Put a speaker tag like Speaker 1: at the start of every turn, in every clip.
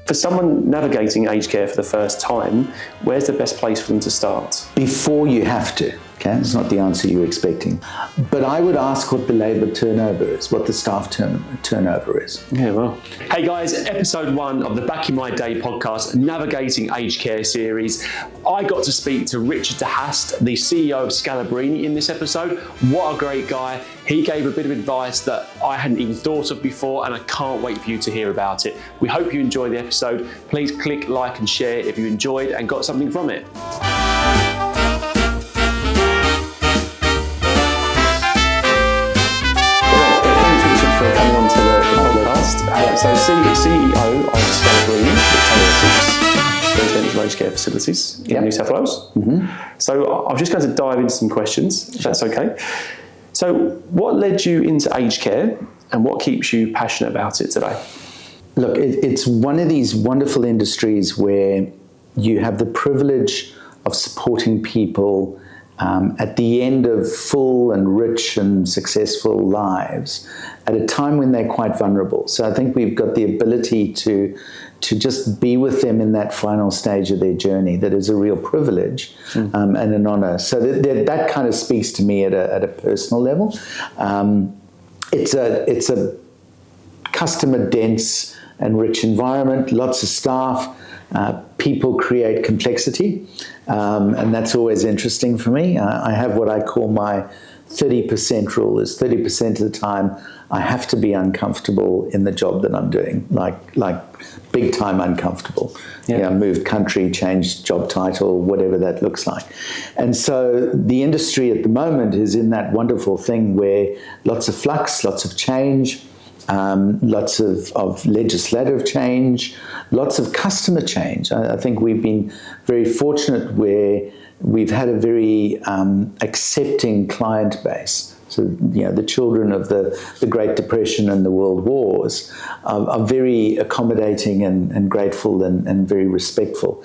Speaker 1: For someone navigating aged care for the first time, where's the best place for them to start?
Speaker 2: Before you have to, okay? It's not the answer you're expecting. But I would ask what the labour turnover is, what the staff turnover is.
Speaker 1: Yeah, well. Hey guys, episode 1 of the Back in My Day podcast, Navigating Aged Care series. I got to speak to Richard de Haast, the CEO of Scalabrini, in this episode. What a great guy. He gave a bit of advice that I hadn't even thought of before, and I can't wait for you to hear about it. We hope you enjoy the episode. Please click like and share if you enjoyed and got something from it. So CEO of Scalabrini, which takes 6 residential aged care facilities in New South Wales. Mm-hmm. So I'm just going to dive into some questions, if that's okay. So what led you into aged care and what keeps you passionate about it today?
Speaker 2: Look, it's one of these wonderful industries where you have the privilege of supporting people at the end of full and rich and successful lives at a time when they're quite vulnerable. So I think we've got the ability to just be with them in that final stage of their journey. That is a real privilege and an honour. So that kind of speaks to me at a personal level. It's a customer dense and rich environment, lots of staff. People create complexity, and that's always interesting for me. I have what I call my 30% rule. Is 30% of the time I have to be uncomfortable in the job that I'm doing, like big time uncomfortable. Yeah, moved country, changed job title, whatever that looks like. And so the industry at the moment is in that wonderful thing where lots of flux, lots of change, lots of legislative change, lots of customer change. I think we've been very fortunate where we've had a very accepting client base. So, the children of the Great Depression and the World Wars are very accommodating and grateful and very respectful.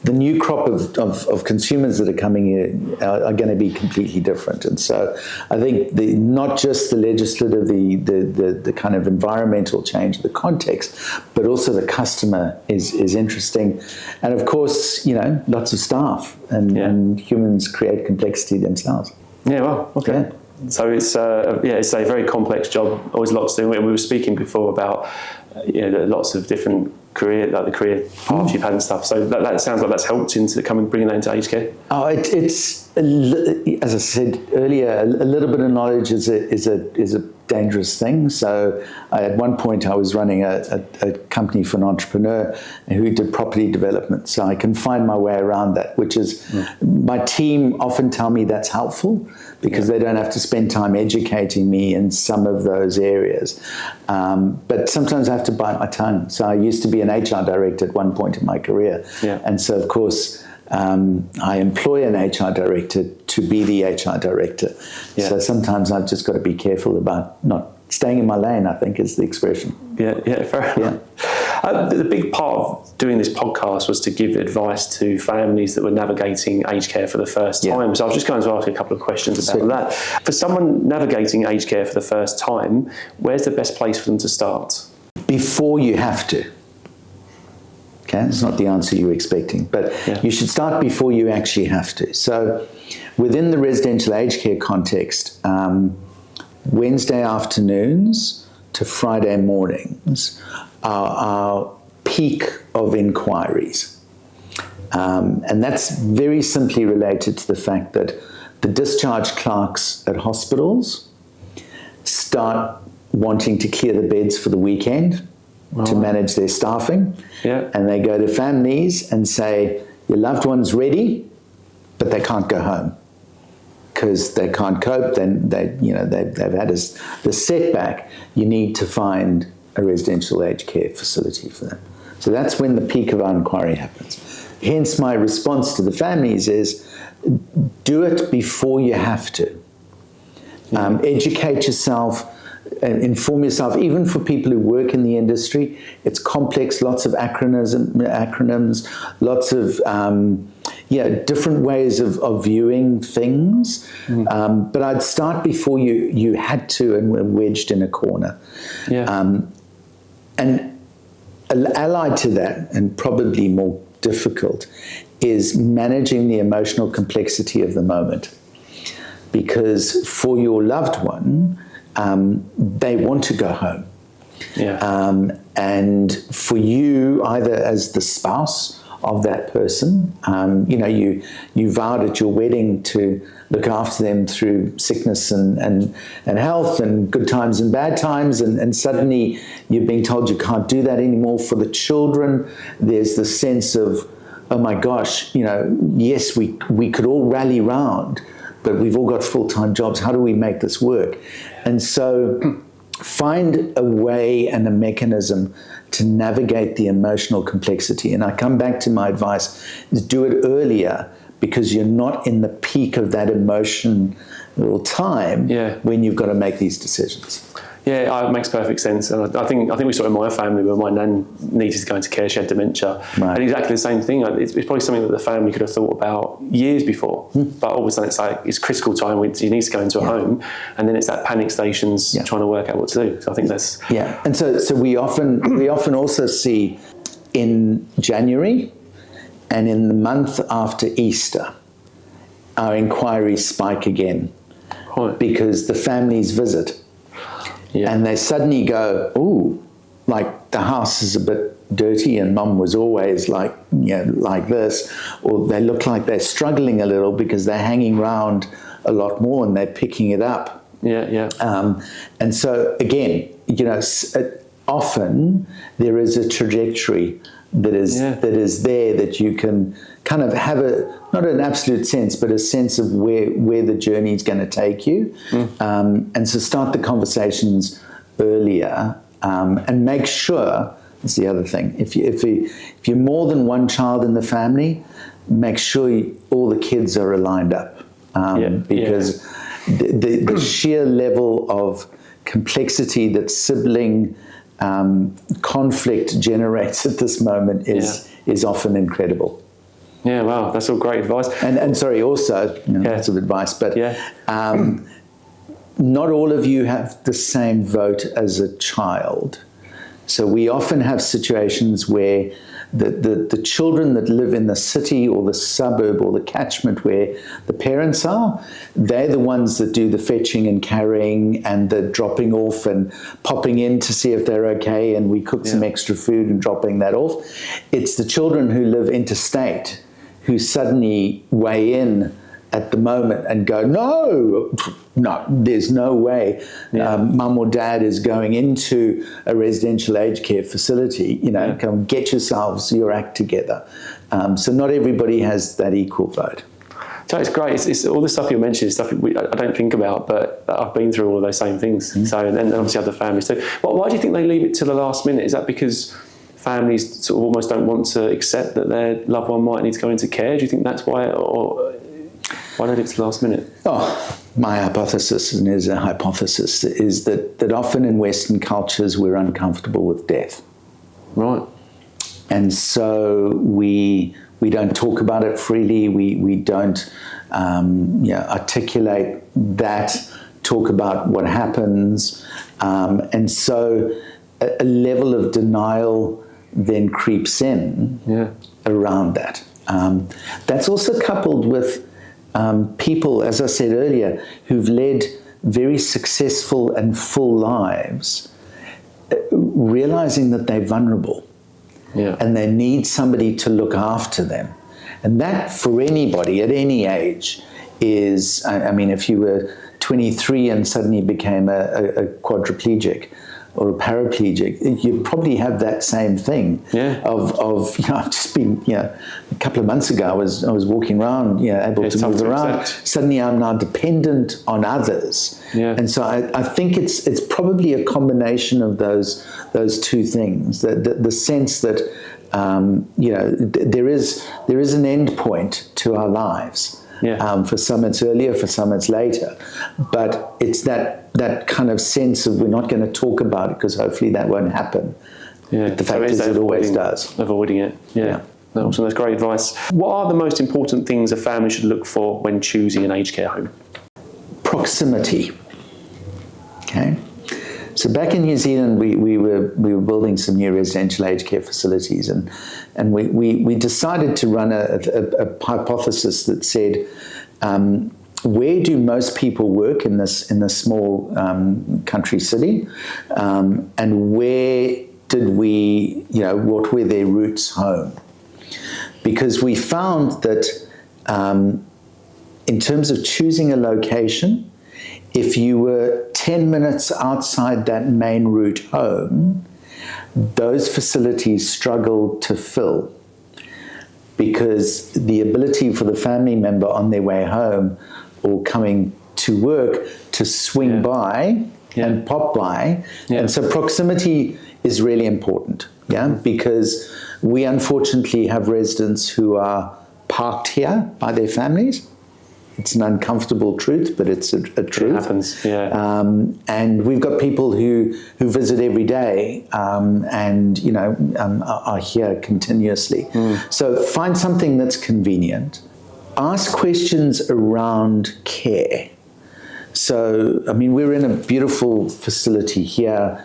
Speaker 2: The new crop of consumers that are coming in are going to be completely different. And so I think not just the legislative, the kind of environmental change, the context, but also the customer is interesting. And of course, lots of staff and humans create complexity themselves.
Speaker 1: Yeah, well, okay. Yeah. So it's a very complex job. Always lots to do. We were speaking before about lots of different career paths you've had and stuff. So that sounds like that's helped into bringing that into aged care.
Speaker 2: Oh, it's as I said earlier, a little bit of knowledge is a dangerous thing. So at one point I was running a company for an entrepreneur who did property development. So I can find my way around that, which is my team often tell me that's helpful because they don't have to spend time educating me in some of those areas. But sometimes I have to bite my tongue. So I used to be an HR director at one point in my career. Yeah. And so, of course, I employ an HR director to be the HR director. Yeah. So sometimes I've just got to be careful about not staying in my lane, I think is the expression.
Speaker 1: Yeah, fair enough. The big part of doing this podcast was to give advice to families that were navigating aged care for the first time. So I was just going to ask a couple of questions about that. For someone navigating aged care for the first time, where's the best place for them to start?
Speaker 2: Before you have to. Okay, it's not the answer you're expecting, but you should start before you actually have to. So within the residential aged care context, Wednesday afternoons to Friday mornings are our peak of inquiries. And that's very simply related to the fact that the discharge clerks at hospitals start wanting to clear the beds for the weekend to manage their staffing. Yeah. And they go to families and say, your loved one's ready, but they can't go home because they can't cope. Then they've had the setback. You need to find a residential aged care facility for them. So that's when the peak of our inquiry happens. Hence my response to the families is, do it before you have to. Educate yourself, inform yourself. Even for people who work in the industry, it's complex, lots of acronyms, lots of different ways of viewing things. But I'd start before you had to and were wedged in a corner. And allied to that, and probably more difficult, is managing the emotional complexity of the moment. Because for your loved one, they want to go home.
Speaker 1: Yeah.
Speaker 2: And for you, either as the spouse of that person, you vowed at your wedding to look after them through sickness and health and good times and bad times, and suddenly you're being told you can't do that anymore. For the children, there's the sense of, oh my gosh, yes, we could all rally round, but we've all got full-time jobs. How do we make this work? And so find a way and a mechanism to navigate the emotional complexity. And I come back to my advice, is do it earlier, because you're not in the peak of that emotional time when you've got to make these decisions.
Speaker 1: Yeah, it makes perfect sense. And I think we saw it in my family where my nan needed to go into care, she had dementia. Right. And exactly the same thing. It's probably something that the family could have thought about years before. But all of a sudden it's critical time when you need to go into a home, and then it's that panic stations trying to work out what to do. So I think that's...
Speaker 2: Yeah, and so we often also see in January and in the month after Easter, our inquiries spike again.
Speaker 1: Right.
Speaker 2: Because the families visit. Yeah. And they suddenly go, ooh, like the house is a bit dirty and mum was always like this, or they look like they're struggling a little because they're hanging around a lot more and they're picking it up.
Speaker 1: Yeah.
Speaker 2: And so again, often there is a trajectory that is there that you can kind of have not an absolute sense, but a sense of where the journey is going to take you. And so start the conversations earlier, and make sure, that's the other thing, if you're more than one child in the family, make sure all the kids are aligned up, because the sheer level of complexity that sibling conflict generates at this moment is often incredible.
Speaker 1: Yeah, wow, that's all great advice.
Speaker 2: And sorry, also, lots of advice, but not all of you have the same vote as a child. So we often have situations where the children that live in the city or the suburb or the catchment where the parents are, they're the ones that do the fetching and carrying and the dropping off and popping in to see if they're okay, and we cook some extra food and dropping that off. It's the children who live interstate who suddenly weigh in at the moment and go, no, there's no way mum or dad is going into a residential aged care facility. Come get yourselves your act together. So not everybody has that equal vote.
Speaker 1: So it's great. It's all the stuff you're mentioning, stuff I don't think about, but I've been through all of those same things. So, and obviously other families too. Why do you think they leave it to the last minute? Is that because families sort of almost don't want to accept that their loved one might need to go into care? Do you think that's why, or why don't it's the last minute?
Speaker 2: My hypothesis, and is a hypothesis, is that often in Western cultures we're uncomfortable with death.
Speaker 1: Right.
Speaker 2: And so we don't talk about it freely. We don't articulate that, talk about what happens. And so a level of denial then creeps in around that. That's also coupled with people, as I said earlier, who've led very successful and full lives, realizing that they're vulnerable and they need somebody to look after them. And that, for anybody at any age, is, if you were 23 and suddenly became a quadriplegic or a paraplegic, you probably have that same thing. I've just been, a couple of months ago, I was walking around, able to move around. Suddenly I'm now dependent on others. And so I think it's probably a combination of those two things. The sense that there is an end point to our lives. For some it's earlier, for some it's later. But it's that kind of sense of we're not going to talk about it because hopefully that won't happen. But the fact is it always does.
Speaker 1: Avoiding it. Awesome, that's great advice. What are the most important things a family should look for when choosing an aged care home?
Speaker 2: Proximity. Okay. So back in New Zealand, we were building some new residential aged care facilities, and we decided to run a hypothesis that said, where do most people work in this small country city, and where did what were their roots home? Because we found that in terms of choosing a location, if you were 10 minutes outside that main route home, those facilities struggled to fill, because the ability for the family member on their way home or coming to work to swing by and pop by. And so proximity is really important, because we unfortunately have residents who are parked here by their families. It's an uncomfortable truth, but it's a truth.
Speaker 1: It happens,
Speaker 2: and we've got people who visit every day and are here continuously. So find something that's convenient. Ask questions around care. So, I mean, we're in a beautiful facility here.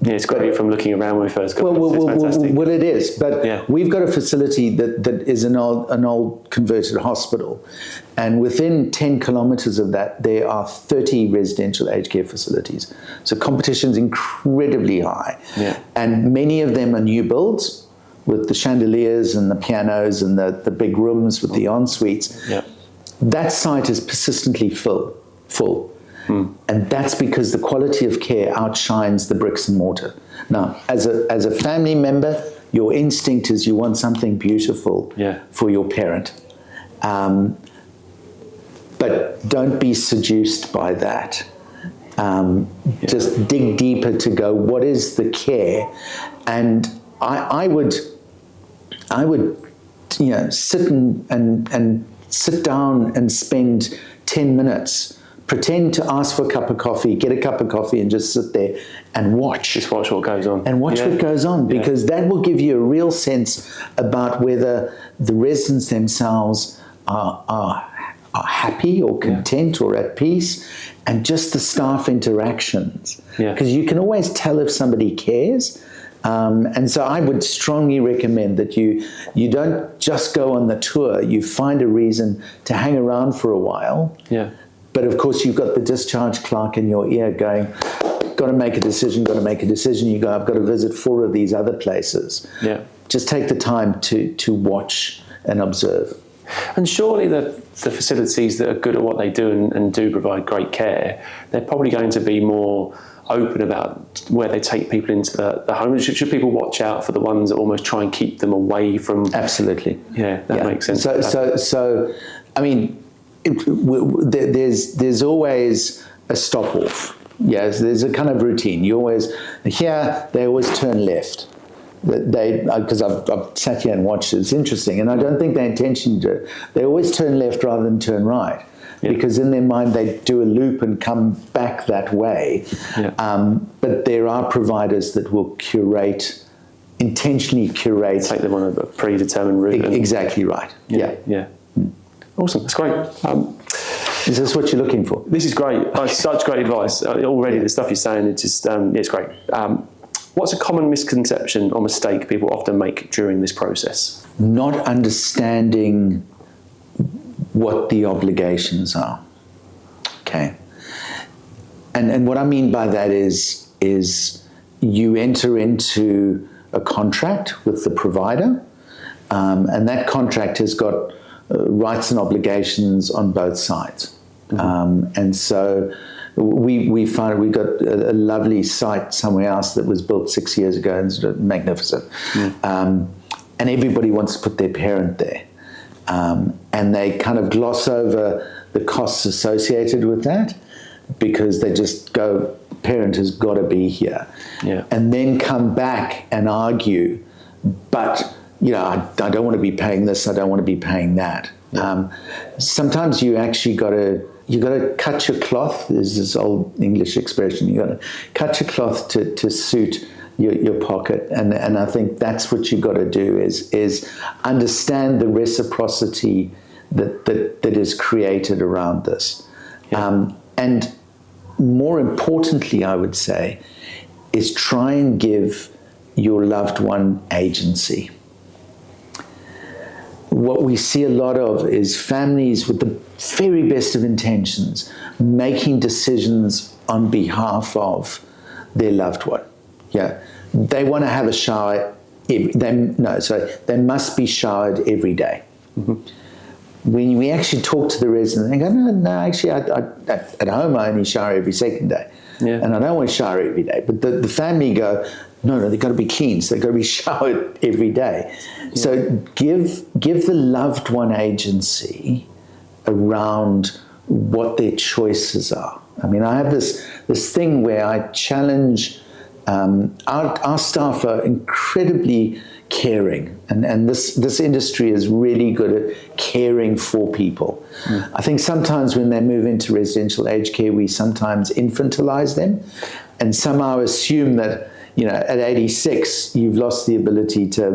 Speaker 1: It's great from looking around when we first got it's fantastic.
Speaker 2: Well, it is, but we've got a facility that is an old converted hospital, and within 10 kilometres of that, there are 30 residential aged care facilities. So competition's incredibly high, and many of them are new builds with the chandeliers and the pianos and the big rooms with the en-suites. That site is persistently full. And that's because the quality of care outshines the bricks and mortar. Now, as a family member, your instinct is you want something beautiful for your parent. But don't be seduced by that. Just dig deeper to go, what is the care? And I would sit and sit down and spend 10 minutes. Pretend to ask for a cup of coffee, get a cup of coffee, and just sit there and watch.
Speaker 1: Just watch what goes on.
Speaker 2: And watch what goes on, because that will give you a real sense about whether the residents themselves are happy or content or at peace, and just the staff interactions. Because you can always tell if somebody cares. And so I would strongly recommend that you don't just go on the tour, you find a reason to hang around for a while. But of course, you've got the discharge clerk in your ear going, got to make a decision, got to make a decision. You go, I've got to visit 4 of these other places. Just take the time to watch and observe.
Speaker 1: And surely the facilities that are good at what they do and do provide great care, they're probably going to be more open about where they take people into the home. Should people watch out for the ones that almost try and keep them away from...
Speaker 2: Absolutely.
Speaker 1: That makes sense.
Speaker 2: So I mean... There's always a stop off. There's a kind of routine. You always they always turn left. Because I've sat here and watched it. It's interesting, and I don't think they intentionally do it. They always turn left rather than turn right, because in their mind they do a loop and come back that way. But there are providers that will intentionally curate,
Speaker 1: take them on a predetermined route.
Speaker 2: Exactly right.
Speaker 1: Awesome, that's great.
Speaker 2: Is this what you're looking for?
Speaker 1: This is great. Such great advice. Already, the stuff you're saying, it's just, it's great. What's a common misconception or mistake people often make during this process?
Speaker 2: Not understanding what the obligations are. Okay. And what I mean by that is you enter into a contract with the provider, and that contract has got rights and obligations on both sides. And so we found we got a lovely site somewhere else that was built 6 years ago, and it's magnificent. And everybody wants to put their parent there. And they kind of gloss over the costs associated with that, because they just go, parent has got to be here. And then come back and argue, but I don't want to be paying this, I don't want to be paying that. Sometimes you actually got to cut your cloth. There's this old English expression, you got to cut your cloth to suit your pocket. And I think that's what you got to do is understand the reciprocity that is created around this. And more importantly, I would say, is try and give your loved one agency. What we see a lot of is families with the very best of intentions making decisions on behalf of their loved one. Yeah, they want to have a shower. They must be showered every day. Mm-hmm. When we actually talk to the resident, they go, no, actually, at home I only shower every second day.
Speaker 1: Yeah.
Speaker 2: And I don't want to shower every day. But the family go, no, they've got to be clean, so they've got to be showered every day. Yeah. So give the loved one agency around what their choices are. I mean, I have this thing where I challenge our staff are incredibly caring, and this industry is really good at caring for people. I think sometimes when they move into residential aged care, we sometimes infantilize them and somehow assume that, you know, at 86 you've lost the ability to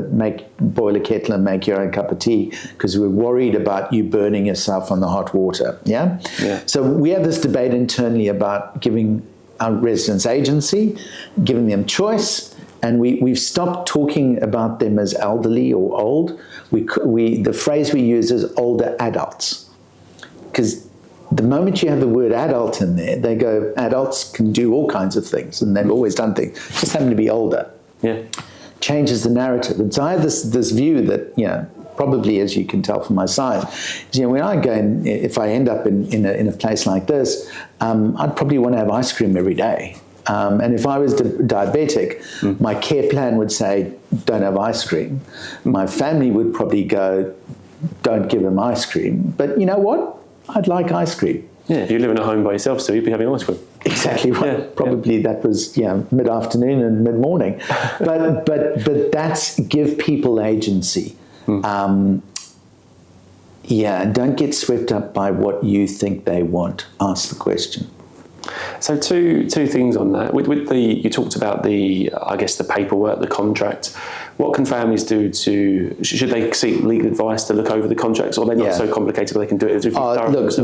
Speaker 2: boil a kettle and make your own cup of tea because we're worried about you burning yourself on the hot water. Yeah. So we have this debate internally about giving our residents agency, giving them choice, and we've stopped talking about them as elderly or old. The phrase we use is older adults, because the moment you have the word adult in there, they go, adults can do all kinds of things, and they've always done things, just happen to be older. Yeah, changes the narrative. And so I have this view that, you know, probably as you can tell from my side, you know, when I go in, if I end up in a place like this, I'd probably want to have ice cream every day. And if I was diabetic, my care plan would say, don't have ice cream. My family would probably go, don't give them ice cream. But you know what? I'd like ice cream.
Speaker 1: Yeah, if you live in a home by yourself, so you'd be having ice cream.
Speaker 2: Exactly right. Yeah, probably that was, you know, mid-afternoon and mid-morning. But that's give people agency. And don't get swept up by what you think they want. Ask the question.
Speaker 1: So two things on that. With you talked about the paperwork, the contract. What can families do should they seek legal advice to look over the contracts, or they're not so complicated they can do it?
Speaker 2: Look,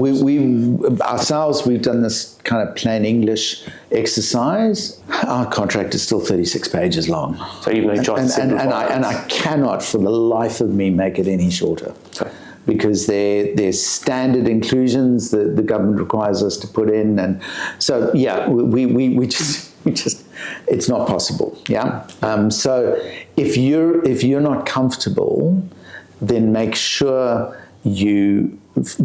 Speaker 2: we've done this kind of plain English exercise. Our contract is still 36 pages long.
Speaker 1: So even though you try to simplify
Speaker 2: and I cannot for the life of me make it any shorter. Okay. Because there's standard inclusions that the government requires us to put in, and so we just it's not possible. Yeah. So if you're not comfortable, then make sure you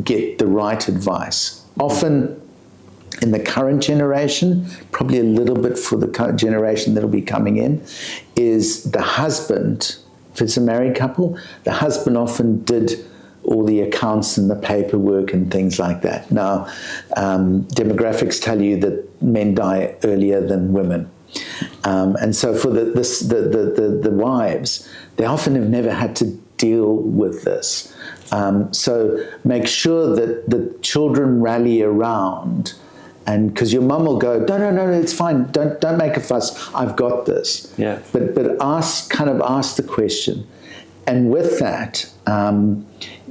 Speaker 2: get the right advice. Often in the current generation, probably a little bit for the current generation that'll be coming in, is the husband. If it's a married couple, the husband often did all the accounts and the paperwork and things like that. Now, demographics tell you that men die earlier than women. And so for the wives, they often have never had to deal with this. So make sure that the children rally around, and because your mum will go, no, it's fine, don't make a fuss, I've got this. Yeah. But ask the question. And with that,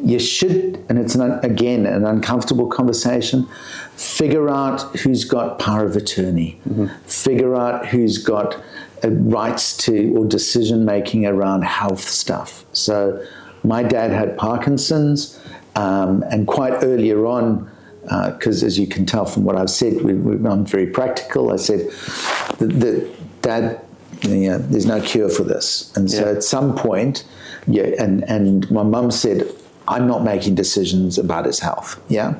Speaker 2: you should, and it's again an uncomfortable conversation, figure out who's got power of attorney, figure out who's got rights to or decision making around health stuff. So my dad had Parkinson's, and quite earlier on, because as you can tell from what I've said, I'm very practical. I said, Dad, you know, there's no cure for this. And so at some point, and my mum said, I'm not making decisions about his health. Yeah?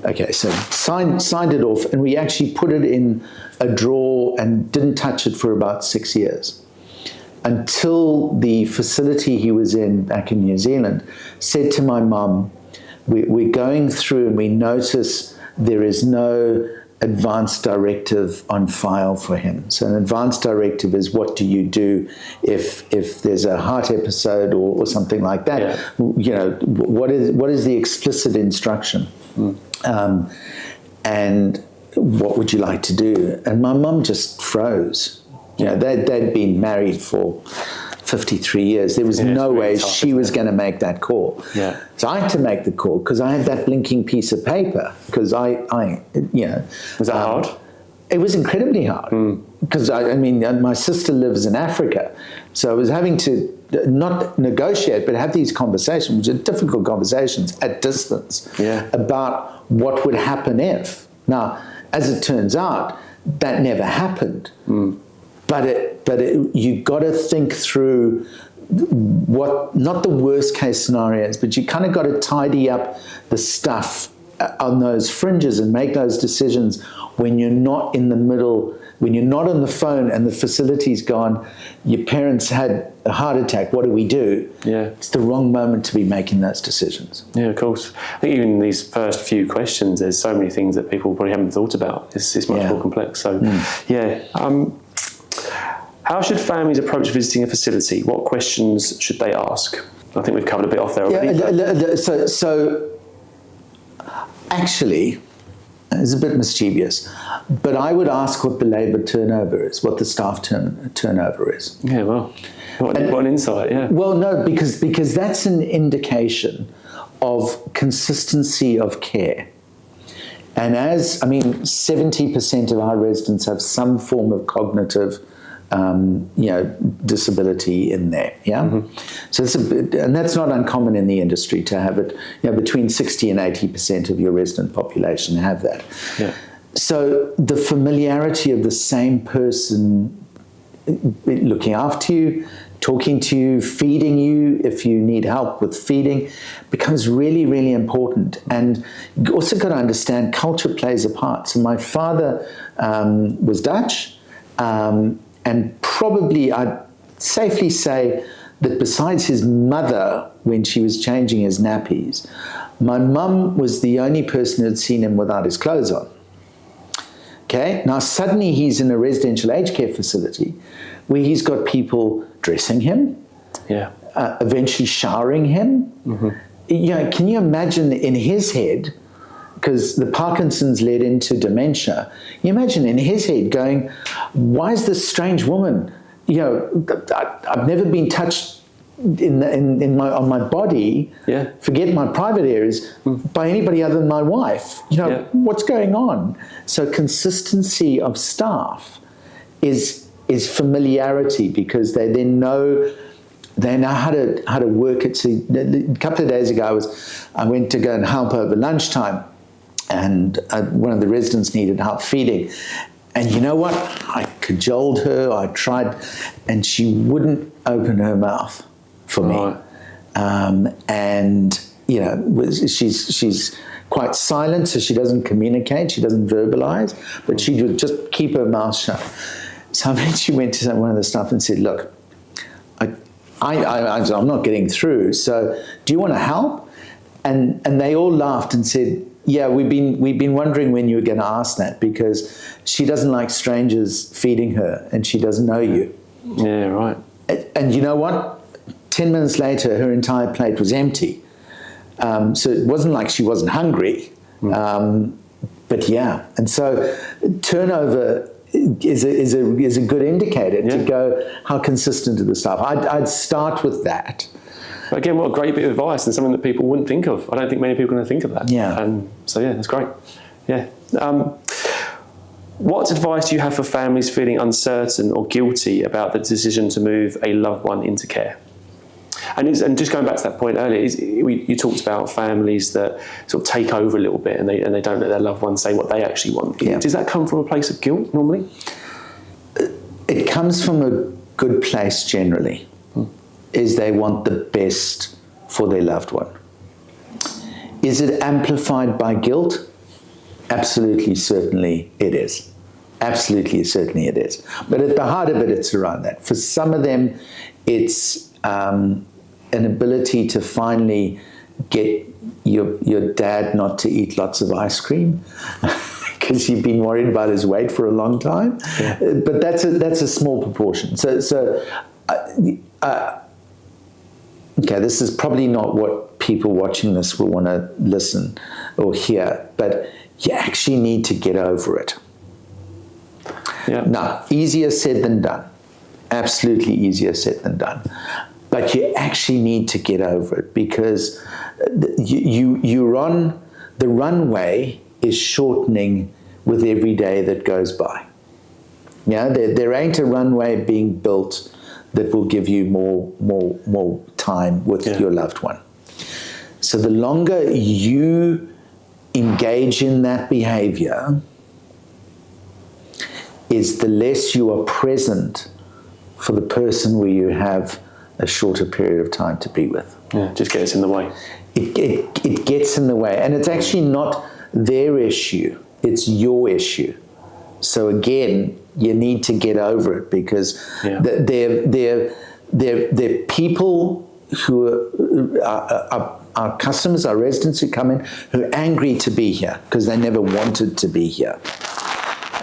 Speaker 2: Okay, so signed it off, and we actually put it in a drawer and didn't touch it for about 6 years. Until the facility he was in back in New Zealand said to my mum, we're going through and we notice there is no advance directive on file for him. So an advance directive is, what do you do if there's a heart episode or something like that? Yeah. You know, what is the explicit instruction? And what would you like to do? And my mum just froze. You know, they'd been married for 53 years. There was no way she was going to make that call. Yeah. So I had to make the call because I had that blinking piece of paper. Because I you know,
Speaker 1: was that hard?
Speaker 2: it was incredibly hard because I mean, my sister lives in Africa, so I was having to not negotiate, but have these conversations, which are difficult conversations at distance, about what would happen if. Now, as it turns out, that never happened. But you got to think through what, not the worst case scenarios, but you kind of got to tidy up the stuff on those fringes and make those decisions when you're not in the middle, when you're not on the phone and the facility's gone, your parents had a heart attack, what do we do? It's the wrong moment to be making those decisions.
Speaker 1: Yeah, of course. I think even in these first few questions, there's so many things that people probably haven't thought about. It's much more complex. So, how should families approach visiting a facility? What questions should they ask? I think we've covered a bit off there already.
Speaker 2: So actually, it's a bit mischievous, but I would ask what the labour turnover is, what the staff turnover is.
Speaker 1: Yeah, well, what an insight, yeah.
Speaker 2: Well, no, because that's an indication of consistency of care. And 70% of our residents have some form of cognitive disability in there, So and that's not uncommon in the industry to have it, between 60 and 80% of your resident population have that. So the familiarity of the same person looking after you, talking to you, feeding you if you need help with feeding becomes really, really important. And you also got to understand culture plays a part. So my father was Dutch, and probably I'd safely say that besides his mother when she was changing his nappies, my mum was the only person who had seen him without his clothes on. Okay, now suddenly he's in a residential aged care facility where he's got people dressing him, eventually showering him. Can you imagine in his head, because the Parkinson's led into dementia, you imagine in his head going, why is this strange woman, I've never been touched on my body, forget my private areas, by anybody other than my wife. What's going on? So consistency of staff is familiarity, because they then know how to work it. So a couple of days ago, I went to go and help over lunchtime, and one of the residents needed help feeding. And you know what? I cajoled her, I tried, and she wouldn't open her mouth for me. She's quite silent, so she doesn't communicate, she doesn't verbalize, but she would just keep her mouth shut. So she went to one of the staff and said, look, I'm not getting through, so do you want to help? And they all laughed and said, yeah, we've been wondering when you were going to ask that, because she doesn't like strangers feeding her and she doesn't know you.
Speaker 1: Yeah, right.
Speaker 2: And you know what? 10 minutes later, her entire plate was empty. So it wasn't like she wasn't hungry. But yeah, and so turnover is a good indicator to go, how consistent are the staff? I'd start with that.
Speaker 1: Again, what a great bit of advice, and something that people wouldn't think of. I don't think many people are going to think of that. So that's great. What advice do you have for families feeling uncertain or guilty about the decision to move a loved one into care? And just going back to that point earlier, you talked about families that sort of take over a little bit and they don't let their loved ones say what they actually want. Does that come from a place of guilt normally?
Speaker 2: It comes from a good place generally, is they want the best for their loved one. Is it amplified by guilt? Absolutely, certainly it is. Absolutely, certainly it is. But at the heart of it, it's around that. For some of them, it's an ability to finally get your dad not to eat lots of ice cream because you've been worried about his weight for a long time. But that's a small proportion. Okay, this is probably not what people watching this will want to listen or hear, but you actually need to get over it. Now, easier said than done. Absolutely easier said than done. But you actually need to get over it, because you're on the runway is shortening with every day that goes by. Yeah, there ain't a runway being built that will give you more time with your loved one. So the longer you engage in that behavior, is the less you are present for the person where you have a shorter period of time to be with.
Speaker 1: Yeah, just gets in the way.
Speaker 2: It gets in the way, and it's actually not their issue, it's your issue. So again, you need to get over it, because they're people who are our customers, our residents who come in, who are angry to be here because they never wanted to be here.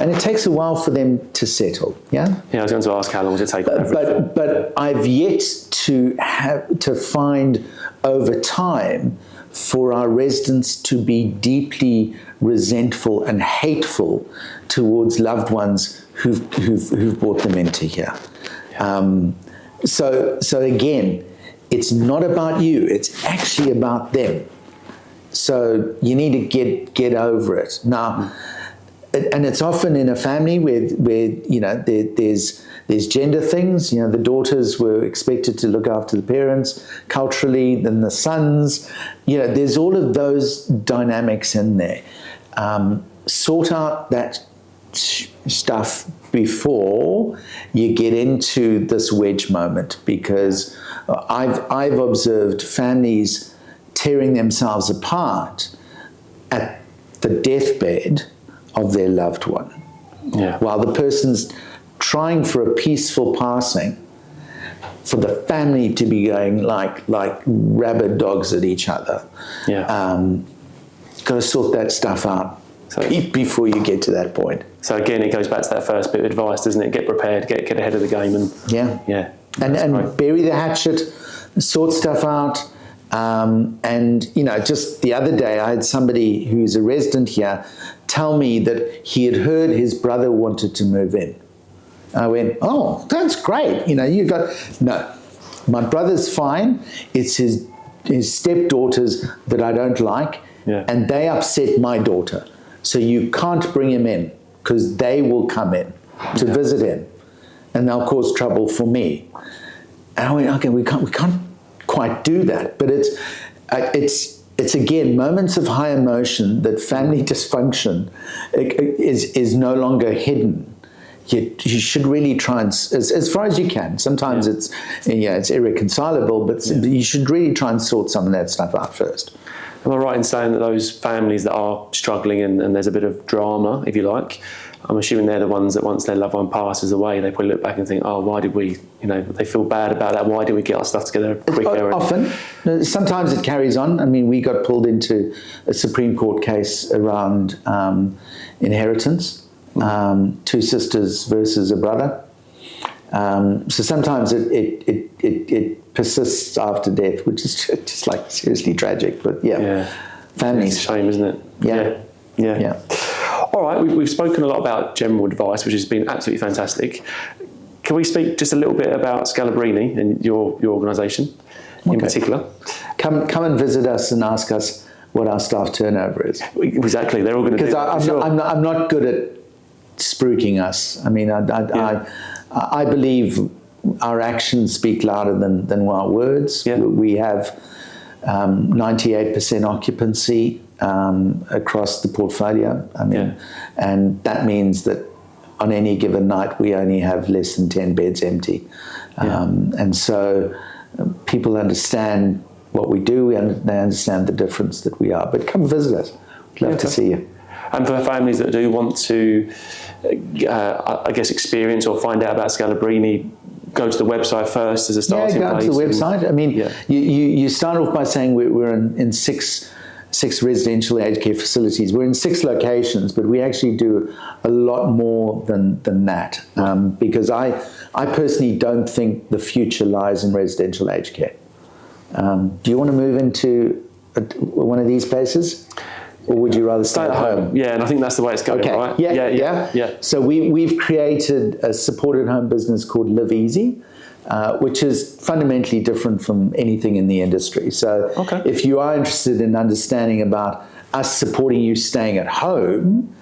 Speaker 2: And it takes a while for them to settle, yeah?
Speaker 1: Yeah, I was going to ask how long does it take?
Speaker 2: But I've yet to find over time for our residents to be deeply resentful and hateful towards loved ones who've brought them into here. So again, it's not about you, it's actually about them. So you need to get over it. Now, and it's often in a family where you know, there's gender things. You know, the daughters were expected to look after the parents culturally, then the sons. You know, there's all of those dynamics in there. Sort out that stuff before you get into this wedge moment, because I've observed families tearing themselves apart at the deathbed of their loved one, while the person's trying for a peaceful passing, for the family to be going like rabid dogs at each other. Got to sort that stuff out before you get to that point.
Speaker 1: So again, it goes back to that first bit of advice, doesn't it? Get prepared, get ahead of the game, and
Speaker 2: and bury the hatchet, sort stuff out. And you know, just the other day, I had somebody who's a resident here tell me that he had heard his brother wanted to move in. I went, oh, that's great. You know, no, my brother's fine. It's his stepdaughters that I don't like, and they upset my daughter. So you can't bring him in, because they will come in to visit him, and they'll cause trouble for me. And I went, okay, we can't quite do that. But it's again moments of high emotion that family dysfunction is no longer hidden. You should really try and, as far as you can. Sometimes it's irreconcilable, but you should really try and sort some of that stuff out first.
Speaker 1: Am I right in saying that those families that are struggling and there's a bit of drama, if you like, I'm assuming they're the ones that once their loved one passes away, they probably look back and think, oh, why did we, you know, they feel bad about that. Why did we get our stuff together quicker?
Speaker 2: Often. Sometimes it carries on. I mean, we got pulled into a Supreme Court case around inheritance, two sisters versus a brother. So sometimes it persists after death, which is just like seriously tragic. But families.
Speaker 1: It's a shame, isn't it? Yeah. All right, we've spoken a lot about general advice, which has been absolutely fantastic. Can we speak just a little bit about Scalabrini and your organisation in particular?
Speaker 2: Come and visit us and ask us what our staff turnover is.
Speaker 1: Exactly, they're all going to do that.
Speaker 2: Because I'm not good at spruiking us. I mean, I believe our actions speak louder than our words. We have 98% occupancy across the portfolio. I mean, and that means that on any given night we only have less than 10 beds empty. And so people understand what we do, they understand the difference that we are. But come visit us. We'd love to see you.
Speaker 1: And for families that do want to, I guess, experience or find out about Scalabrini, go to the website first as a starting place.
Speaker 2: Yeah, go to the website. I mean, you start off by saying we're in six residential aged care facilities. We're in 6 locations, but we actually do a lot more than that, because I personally don't think the future lies in residential aged care. Do you want to move into one of these places? Or would you rather stay at home?
Speaker 1: Yeah, and I think that's the way it's going, right?
Speaker 2: Yeah. So we've created a supported home business called Live Easy, which is fundamentally different from anything in the industry. So if you are interested in understanding about us supporting you staying at home,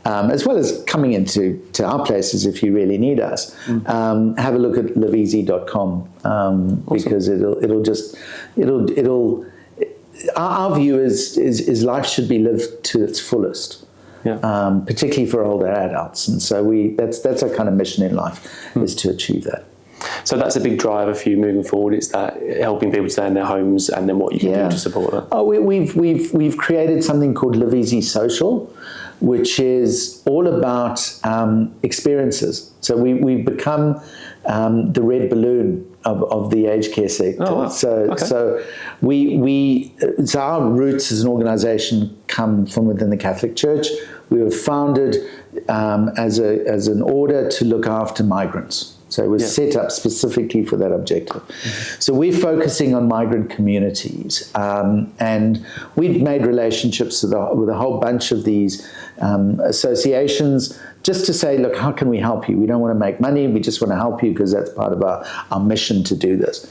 Speaker 2: as well as coming into our places if you really need us. Have a look at liveeasy.com because it'll our view is life should be lived to its fullest. Particularly for older adults, and so that's our kind of mission in life is to achieve that.
Speaker 1: So that's a big driver for you moving forward. It's that helping people stay in their homes, and then what you can do to support that.
Speaker 2: Oh, we've created something called Live Easy Social, which is all about experiences. So we've become the red balloon of the aged care sector.
Speaker 1: Oh, wow.
Speaker 2: So our roots as an organisation come from within the Catholic Church. We were founded as an order to look after migrants. So it was set up specifically for that objective. So we're focusing on migrant communities, and we've made relationships with a whole bunch of these associations just to say, look, how can we help you? We don't want to make money, we just want to help you because that's part of our mission to do this.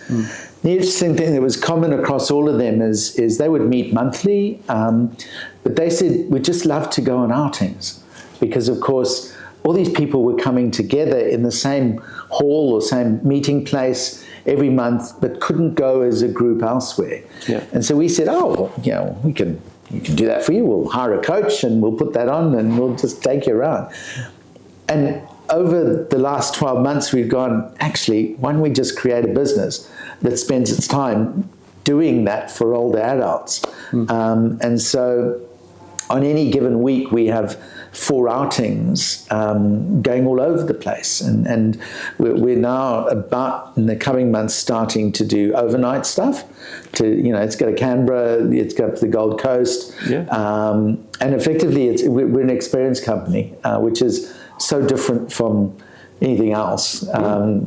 Speaker 2: The interesting thing that was common across all of them is they would meet monthly, but they said, we'd just love to go on outings because, of course, all these people were coming together in the same hall or same meeting place every month, but couldn't go as a group elsewhere. And so we said, oh, well, you can do that for you. We'll hire a coach and we'll put that on and we'll just take you around. And over the last 12 months, we've gone, actually, why don't we just create a business that spends its time doing that for older adults? And so on any given week, we have 4 outings going all over the place. And we're now about, in the coming months, starting to do overnight stuff. Let's go to Canberra, let's go up to the Gold Coast. And effectively, we're an experience company, which is so different from anything else.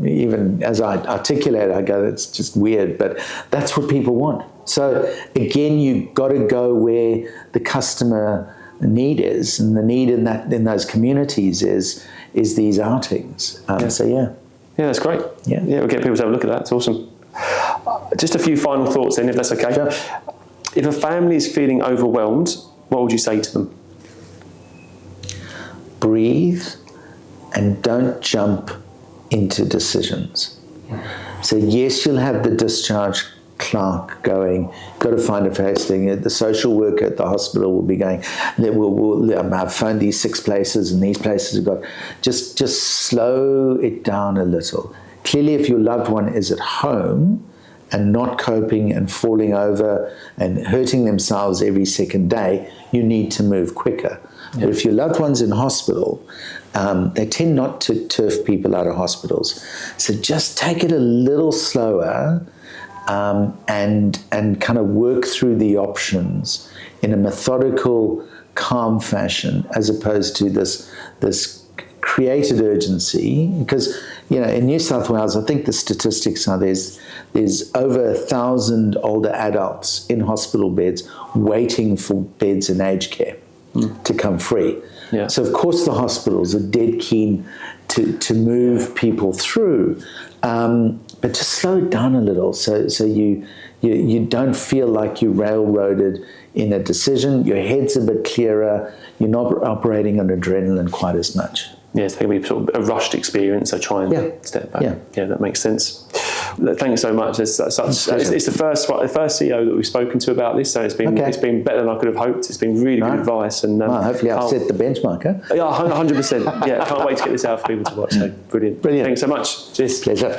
Speaker 2: Even as I articulate, I go, it's just weird, but that's what people want. So again, you've got to go where the customer need is, and the need in those communities is these outings. Yeah,
Speaker 1: that's great. We'll get people to have a look at that. It's awesome. Just a few final thoughts then, if that's okay.
Speaker 2: Sure.
Speaker 1: If a family is feeling overwhelmed, what would you say to them?
Speaker 2: Breathe and don't jump into decisions. So yes, you'll have the discharge clerk going, got to find a fasting. The social worker at the hospital will be going, I've found these 6 places and these places have got, just slow it down a little. Clearly, if your loved one is at home and not coping and falling over and hurting themselves every second day, you need to move quicker. But if your loved one's in hospital, they tend not to turf people out of hospitals. So just take it a little slower, and kind of work through the options in a methodical, calm fashion, as opposed to this created urgency. Because in New South Wales, I think the statistics are there's over 1,000 older adults in hospital beds waiting for beds in aged care to come free. So of course the hospitals are dead keen to move people through. But just slow it down a little so you don't feel like you railroaded in a decision. Your head's a bit clearer. You're not operating on adrenaline quite as much.
Speaker 1: Yes, it can be sort of a rushed experience, so try and step back. Yeah, that makes sense. Thanks so much. It's the first CEO that we've spoken to about this, so it's been better than I could have hoped. It's been really good advice, and
Speaker 2: hopefully I've set the benchmark. Huh?
Speaker 1: Yeah, 100%. Yeah, can't wait to get this out for people to watch. So brilliant. Thanks so much. Cheers.
Speaker 2: Pleasure.